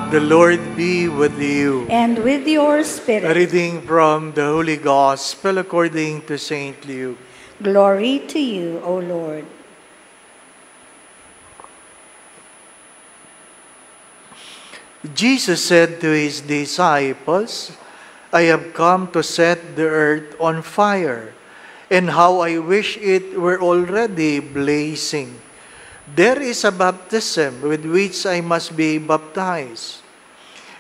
The Lord be with you. And with your A spirit. reading from the Holy Gospel according to Saint Luke. Glory to you, O Lord. Jesus said to his disciples, I have come to set the earth on fire, and how I wish it were already blazing. There is a baptism with which I must be baptized,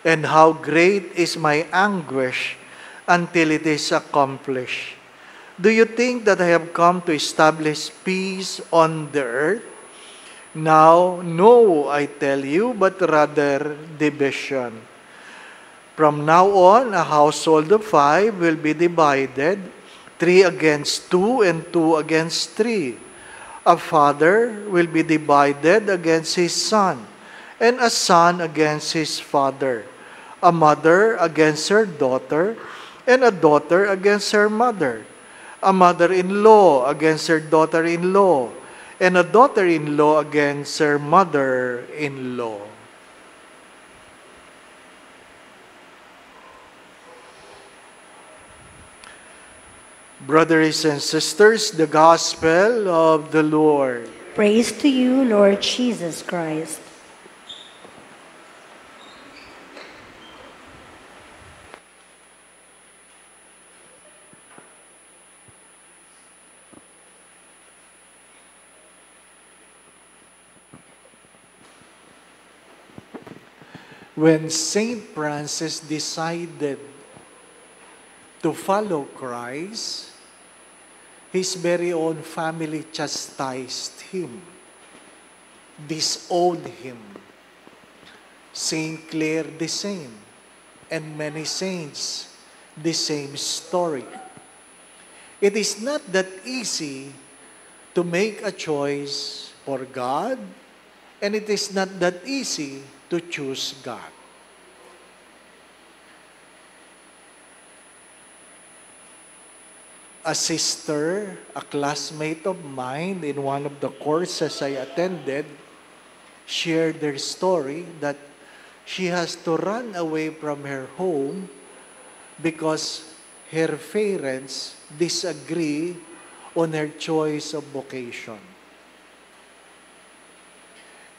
and how great is my anguish until it is accomplished. Do you think that I have come to establish peace on the earth? Now, no, I tell you, but rather division. From now on, a household of 5 will be divided, 3 against 2 and 2 against 3. A father will be divided against his son, and a son against his father, a mother against her daughter, and a daughter against her mother, a mother-in-law against her daughter-in-law, and a daughter-in-law against her mother-in-law. Brothers and sisters, the Gospel of the Lord. Praise to you, Lord Jesus Christ. When Saint Francis decided to follow Christ, his very own family chastised him, disowned him. Saint Clare the same, and many saints the same story. It is not that easy to make a choice for God, and it is not that easy to choose God. A sister, a classmate of mine in one of the courses I attended, shared their story that she has to run away from her home because her parents disagree on her choice of vocation.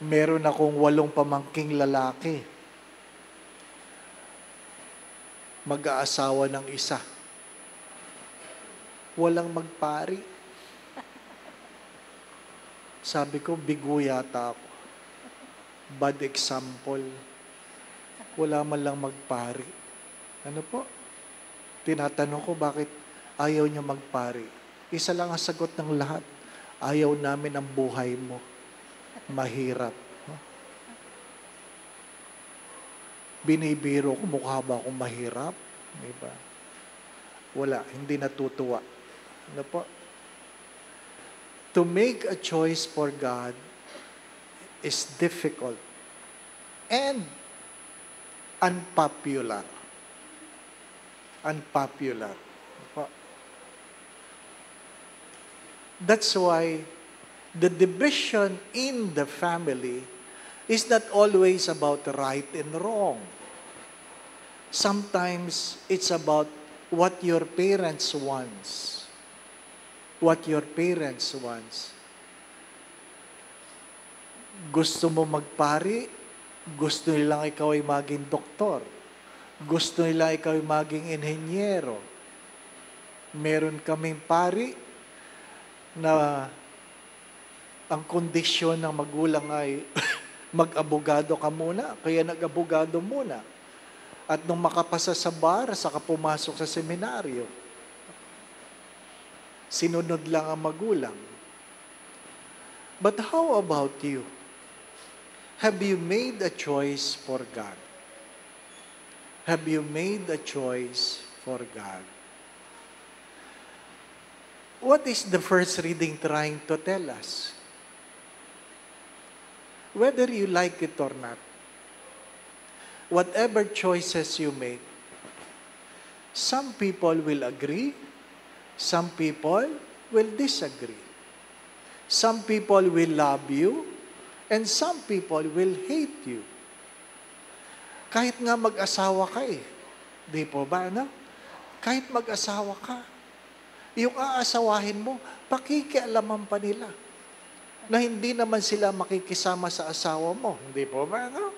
Meron akong 8 pamangking lalaki. Mag-aasawa ng isa. Walang magpari. Sabi ko, bigo yata ako. Bad example. Wala man lang magpari. Ano po? Tinatanong ko, bakit ayaw niya magpari? Isa lang ang sagot ng lahat. Ayaw namin ang buhay mo. Mahirap. Binibiro ko, mukha ba akong mahirap? Diba? Wala, hindi natutuwa. Ano po? To make a choice for God is difficult and unpopular. Unpopular. Ano po? That's why the division in the family is not always about right and wrong. Sometimes it's about what your parents wants. What your parents wants. Gusto mo magpari, gusto nilang ikaw ay maging doktor. Gusto nila ikaw ay maging inhenyero. Meron kaming pari na ang kondisyon ng magulang ay mag-abogado ka muna, kaya nag-abogado muna. At nung makapasa sa bar, saka pumasok sa seminaryo. Sinunod lang ang magulang. But how about you? Have you made a choice for God? Have you made a choice for God? What is the first reading trying to tell us? Whether you like it or not, whatever choices you make, some people will agree, some people will disagree. Some people will love you, and some people will hate you. Kahit nga mag-asawa ka eh. Di po ba, ano? Kahit mag-asawa ka, yung aasawahin mo, pakikialaman pa nila na hindi naman sila makikisama sa asawa mo. Hindi po ba, ano?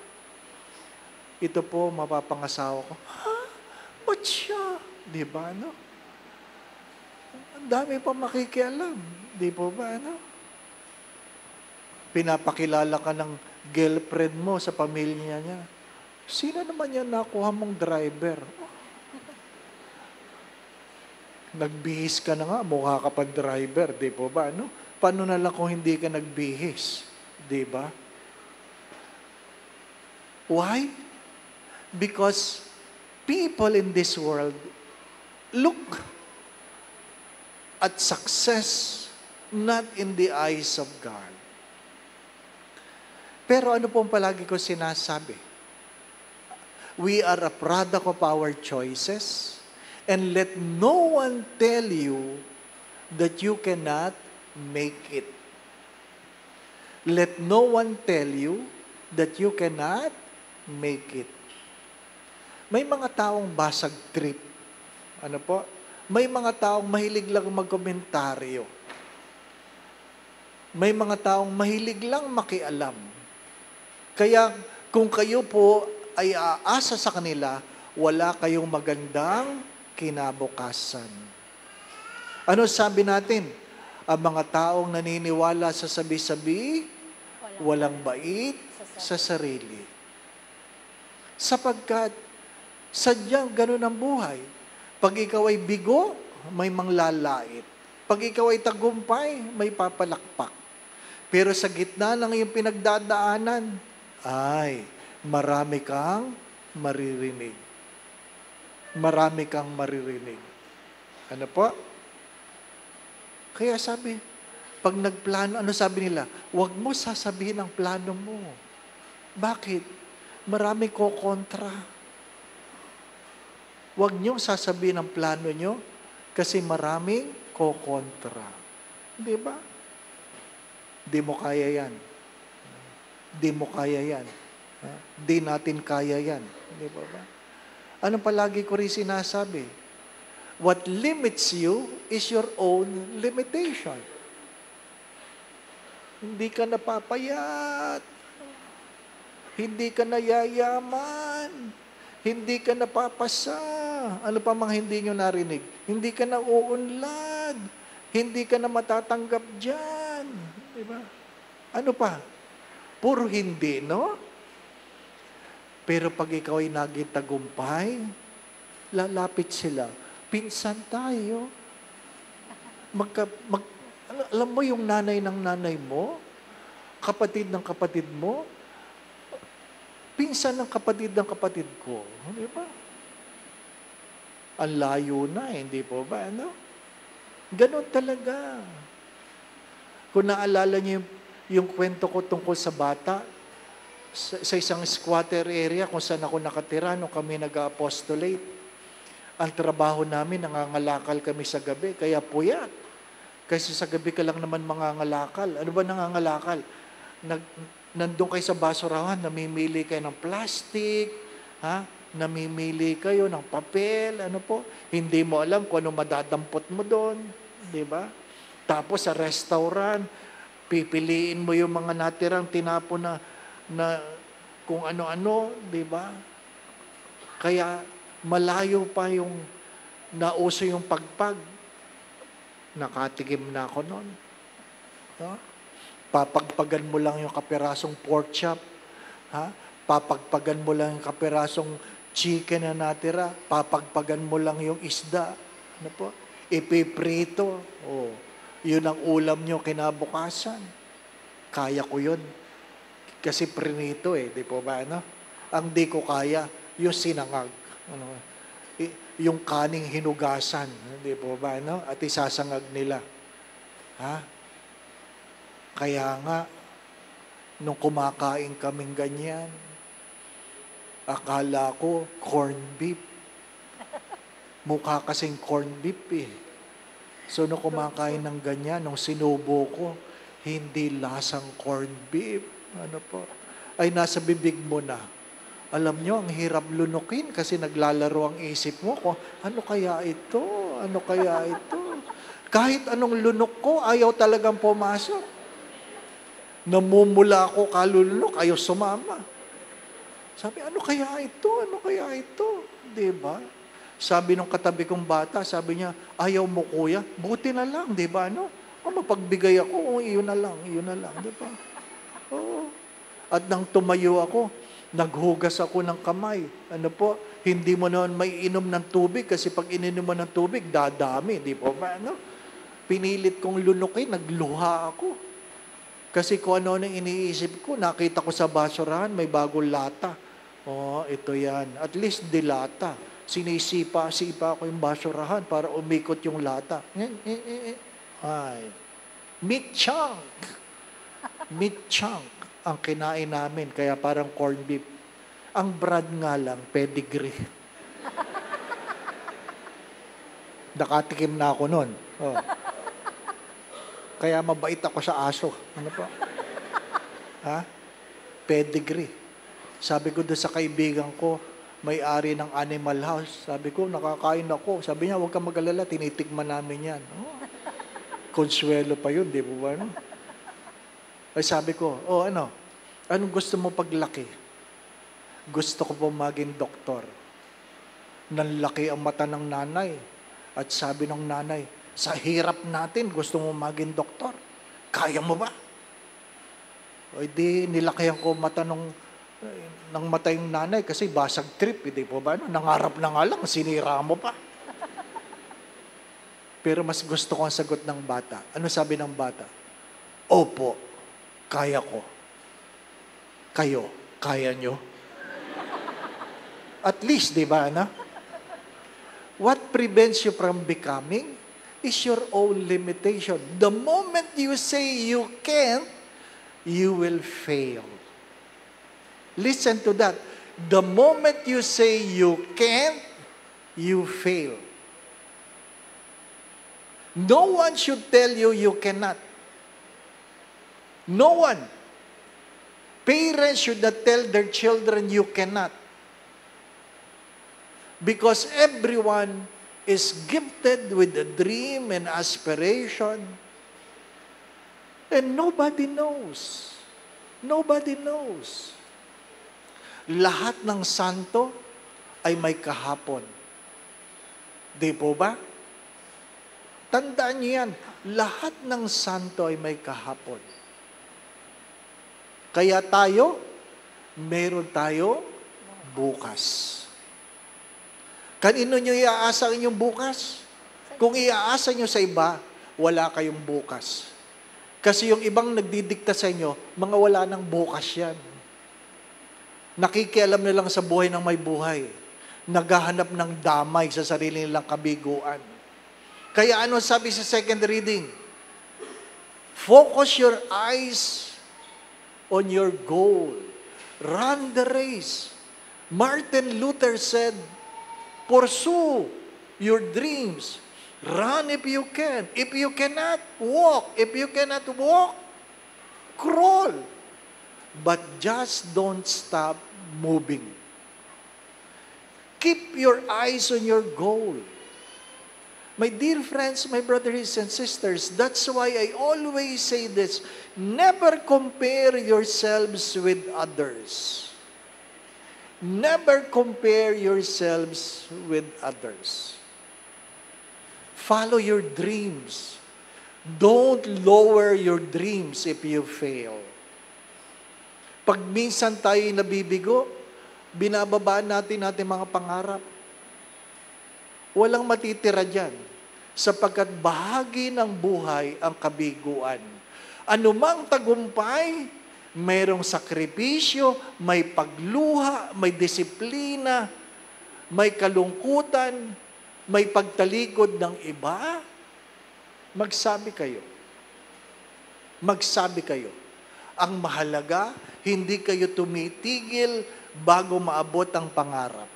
Ito po, mapapangasawa ko. Ha? Ba't siya? Di ba, ano? Ang dami pa makikialam. Di po ba, ano? Pinapakilala ka ng girlfriend mo sa pamilya niya. Sino naman yan nakuha mong driver? Nagbihis ka na nga, mukha ka pa driver, di po ba? Ano? Paano na lang kung hindi ka nagbihis? Di ba? Why? Because people in this world look at success not in the eyes of God. Pero ano pong palagi ko sinasabi? We are a product of our choices, and let no one tell you that you cannot make it. Let no one tell you that you cannot make it. May mga taong basag trip. Ano po? May mga taong mahilig lang magkomentaryo. May mga taong mahilig lang makialam. Kaya kung kayo po ay aasa sa kanila, wala kayong magandang kinabukasan. Ano sabi natin? Ang mga taong naniniwala sa sabi-sabi, walang bait sa sarili. Sapagkat, sadyang ganun ang buhay. Pag ikaw ay bigo, may manglalait. Pag ikaw ay tagumpay, may papalakpak. Pero sa gitna ng iyong pinagdadaanan, ay, marami kang maririnig. Marami kang maririnig. Ano po? Kaya sabi, pag nagplano, ano sabi nila? Huwag mo sasabihin ang plano mo. Bakit? Marami ko kontra. Huwag niyo sasabihin ang plano niyo kasi maraming kokontra. Di ba? Di mo kaya yan. Di mo kaya yan. Di natin kaya yan. Di ba ba? Anong palagi ko rin sinasabi? What limits you is your own limitation. Hindi ka napapayat. Hindi ka nayayaman. Hindi ka napapasa. Ano pa mga hindi nyo narinig? Hindi ka na uunlad. Hindi ka na matatanggap dyan. Diba? Ano pa? Puro hindi, no? Pero pag ikaw ay naging tagumpay, lalapit sila. Pinsan tayo. Alam mo yung nanay ng nanay mo? Kapatid ng kapatid mo? Pinsan ng kapatid ko. Di ba? Ang layo na, hindi po ba? Ano? Ganon talaga. Kung naalala niyo yung kwento ko tungkol sa bata, sa isang squatter area kung saan ako nakatira nung kami nag-apostolate, ang trabaho namin, nangangalakal kami sa gabi, kaya puyat. Kasi sa gabi ka lang naman mangangalakal. Ano ba nangangalakal? Nandun kayo sa basurahan, namimili kayo ng plastic, namimili kayo ng papel, ano po, hindi mo alam kung ano madadampot mo doon, di ba? Tapos sa restaurant, pipiliin mo yung mga natirang tinapon na kung ano-ano, di ba? Kaya malayo pa yung nauso yung pagpag. Nakatikim na ako noon. No? Papagpagan mo lang yung kapirasong pork chop. Papagpagan mo lang yung kapirasong chicken na natira. Papagpagan mo lang yung isda. Ano po? Ipiprito. Oh, yun ang ulam nyo kinabukasan. Kaya ko yun. Kasi prinito di po ba? Ano? Ang di ko kaya, yung sinangag. Ano? Yung kaning hinugasan. Di po ba? Ano? At isasangag nila. Kaya nga, nung kumakain kaming ganyan, akala ko corned beef. Mukha kasing corned beef So, nung kumakain ng ganyan, nung sinubo ko, hindi lasang corned beef. Ano po? Ay, nasa bibig mo na. Alam nyo, ang hirap lunukin kasi naglalaro ang isip mo kung ano kaya ito? Ano kaya ito? Kahit anong lunok ko, ayaw talagang pumasok. Namumula ako kalulunok, ayaw sumama. Sabi, ano kaya ito? Ano kaya ito? Diba? Sabi nung katabi kong bata, sabi niya, ayaw mo kuya, buti na lang, diba? Ano? Mapagbigay ako, iyon na lang, diba? Oo. At nang tumayo ako, naghugas ako ng kamay. Ano po, hindi mo naman may inom ng tubig kasi pag ininom mo ng tubig, dadami, di po ba? Ano? Pinilit kong lunukin, nagluha ako. Kasi kung ano nang iniisip ko, nakita ko sa basurahan, may bagong lata. Oh, ito yan. At least dilata. Sinisipa ko yung basurahan para umikot yung lata. Ay. Meat chunk. Meat chunk ang kinain namin, kaya parang corned beef. Ang brand nga lang, pedigree. Nakatikim na ako nun. Oh. Kaya mabait ako sa aso. Ano po? Ha? Pedigree. Sabi ko doon sa kaibigan ko, may-ari ng animal house. Sabi ko, nakakain ako. Sabi niya, huwag kang mag-alala, tinitikman namin yan. Oh. Consuelo pa yun, di ba? No? Ay sabi ko, anong gusto mo paglaki? Gusto ko po maging doktor. Nanlaki ang mata ng nanay. At sabi ng nanay, sa hirap natin, gusto mo maging doktor. Kaya mo ba? O di, nilakihan ko mata ng mata yung nanay kasi basag trip, hindi po ba? Nangarap na nga lang, sinira mo pa. Pero mas gusto ko ang sagot ng bata. Ano sabi ng bata? Opo, kaya ko. Kayo, kaya nyo? At least, di ba, ano? What prevents you from becoming is your own limitation. The moment you say you can't, you will fail. Listen to that. The moment you say you can't, you fail. No one should tell you you cannot. No one. Parents should not tell their children you cannot. Because everyone is gifted with a dream and aspiration. And nobody knows. Nobody knows. Lahat ng santo ay may kahapon. Di po ba? Tandaan niyo yan. Lahat ng santo ay may kahapon. Kaya tayo, meron tayo bukas. Kanino nyo iaasa ang inyong bukas? Kung iaasa nyo sa iba, wala kayong bukas. Kasi yung ibang nagdidikta sa inyo, mga wala ng bukas yan. Nakikialam na lang sa buhay ng may buhay. Naghahanap ng damay sa sarili nilang kabiguan. Kaya ano sabi sa second reading? Focus your eyes on your goal. Run the race. Martin Luther said, pursue your dreams. Run if you can. If you cannot, walk. If you cannot walk, crawl. But just don't stop moving. Keep your eyes on your goal. My dear friends, my brothers and sisters, that's why I always say this, never compare yourselves with others. Never compare yourselves with others. Follow your dreams. Don't lower your dreams if you fail. Pag minsan tayo nabibigo, binababaan natin mga pangarap. Walang matitira dyan, sapagkat bahagi ng buhay ang kabiguan. Anumang tagumpay, mayroong sakripisyo, may pagluha, may disiplina, may kalungkutan, may pagtalikod ng iba. Magsabi kayo. Magsabi kayo. Ang mahalaga, hindi kayo tumitigil bago maabot ang pangarap.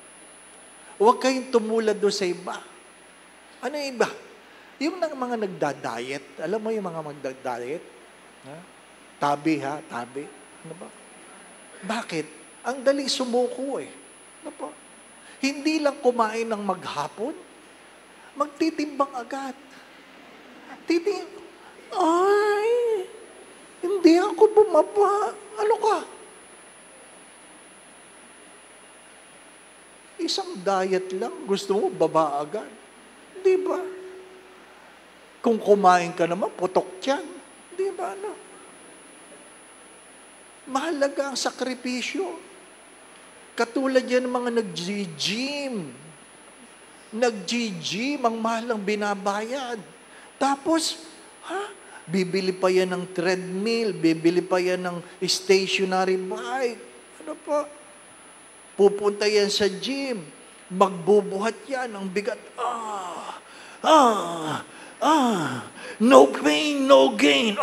Huwag kayong tumulad doon sa iba. Ano yung iba? Yung mga nagda-diet. Alam mo yung mga magda-diet? Ha? Tabi. Ano ba? Bakit? Ang dali sumuko eh. Ano po? Hindi lang kumain ng maghapon, magtitimbang agad. Ay, hindi ako bumaba. Ano ka? Isang diet lang, gusto mo baba agad. Di ba? Kung kumain ka naman, putok yan. Di ba, ano? Mahalaga ang sakripisyo. Katulad yan ng mga nag-gym. Nag-gym, ang mahalang binabayad. Tapos, bibili pa yan ng treadmill, bibili pa yan ng stationary bike. Ano pa? Pupunta yan sa gym, magbubuhat yan, ang bigat. No pain, no gain.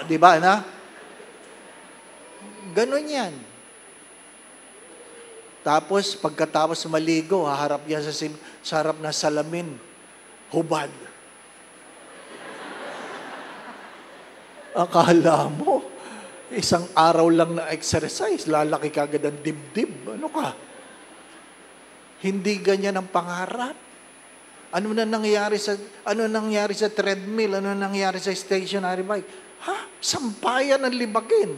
Di ba, na? Ganon yan. Tapos, pagkatapos maligo, haharap yan sa harap na salamin. Hubad. Akala mo, isang araw lang na exercise, lalaki ka agad ang dibdib. Ano ka? Hindi ganyan ang pangarap. Ano nangyari sa treadmill? Ano nangyari sa stationary bike? Sampayan ang libagin.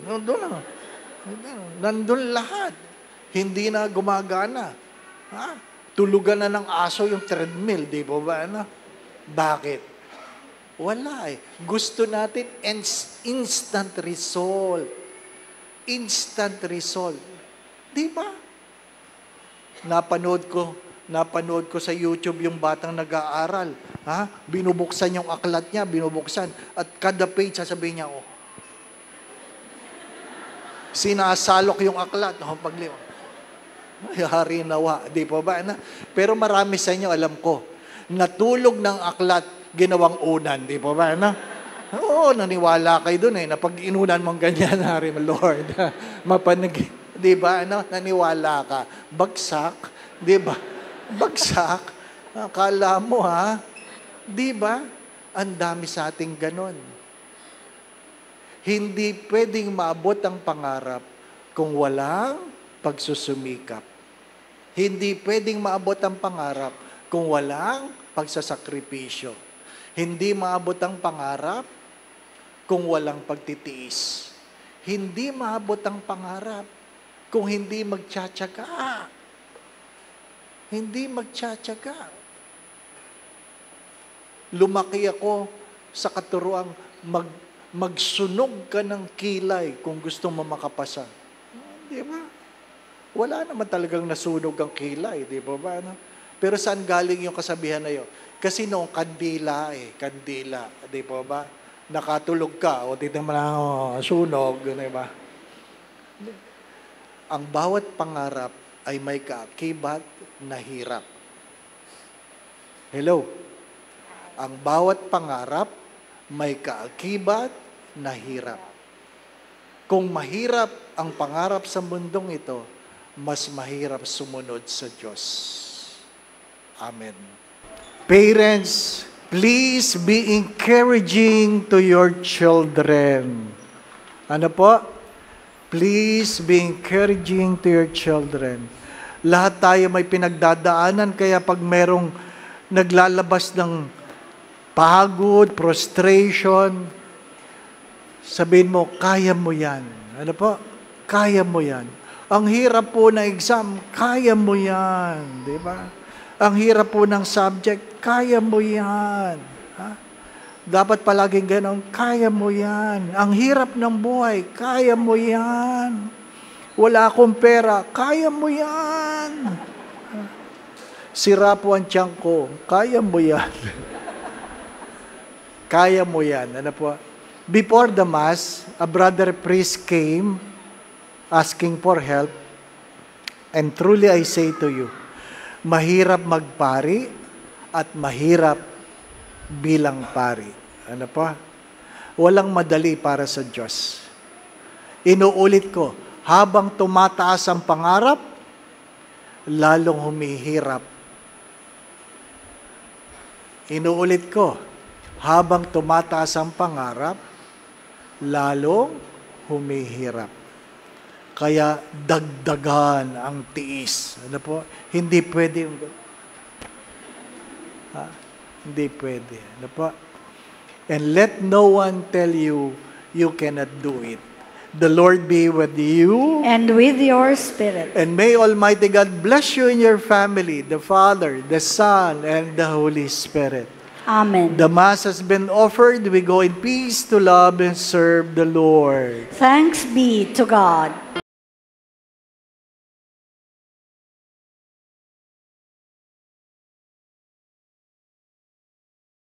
Nandun lahat. Hindi na gumagana. Tulugan na ng aso yung treadmill, di ba? Bakit? Wala eh. Gusto natin instant result. Instant result. Di ba? Napanood ko sa YouTube yung batang nag-aaral. Binubuksan yung aklat niya, binubuksan. At kada page, sasabihin niya, sinasalok yung aklat. Pagliw. Hari nawa. Di pa ba? Pero marami sa inyo, alam ko, natulog ng aklat, ginawang unan. Di pa ba? Oo, naniwala kayo dun eh. Na pag inunan mong ganyan, Hari, Lord, mapanig. Di ba? Naniwala ka. Bagsak. Di ba? Bagsak. Akala mo, Di ba? Ang dami sa ating ganon. Hindi pwedeng maabot ang pangarap kung walang pagsusumikap. Hindi pwedeng maabot ang pangarap kung walang pagsasakripisyo. Hindi maabot ang pangarap kung walang pagtitiis. Hindi maabot ang pangarap kung hindi magtsatsaga. Hindi magtsatsaga. Lumaki ako sa katuruang magsunog ka ng kilay kung gusto mo makapasa. Di ba? Wala naman talagang nasunog ang kilay, di ba ba? Pero saan galing yung kasabihan na yun? Kasi noong kandila kandila, di ba ba? Nakatulog ka, titignan mo lang, sunog, di ba? Ang bawat pangarap ay may kaakibat na hirap. Hello? Ang bawat pangarap may kaakibat na hirap. Kung mahirap ang pangarap sa mundong ito, mas mahirap sumunod sa Diyos. Amen. Parents, please be encouraging to your children. Ano po? Please be encouraging to your children. Lahat tayo may pinagdadaanan, kaya pag merong naglalabas ng pagod, frustration, sabihin mo, kaya mo yan. Ano po? Kaya mo yan. Ang hirap po na exam, kaya mo yan. Di ba? Ang hirap po ng subject, kaya mo yan. Dapat palaging ganon, kaya mo yan. Ang hirap ng buhay, kaya mo yan. Wala akong pera, kaya mo yan. Sira po ang tiyan ko, kaya mo yan. Kaya mo yan. Ano po? Before the Mass, a brother priest came asking for help, and truly I say to you, mahirap magpari at mahirap bilang pari. Ano pa? Walang madali para sa Diyos. Inuulit ko, habang tumataas ang pangarap, lalong humihirap. Inuulit ko, habang tumataas ang pangarap, lalong humihirap. Kaya dagdagan ang tiis. Ano po? Hindi pwede yung hindi pwede. Ano po? And let no one tell you you cannot do it. The Lord be with you. And with your spirit. And may Almighty God bless you in your family, the Father, the Son, and the Holy Spirit. Amen. The Mass has been offered. We go in peace to love and serve the Lord. Thanks be to God.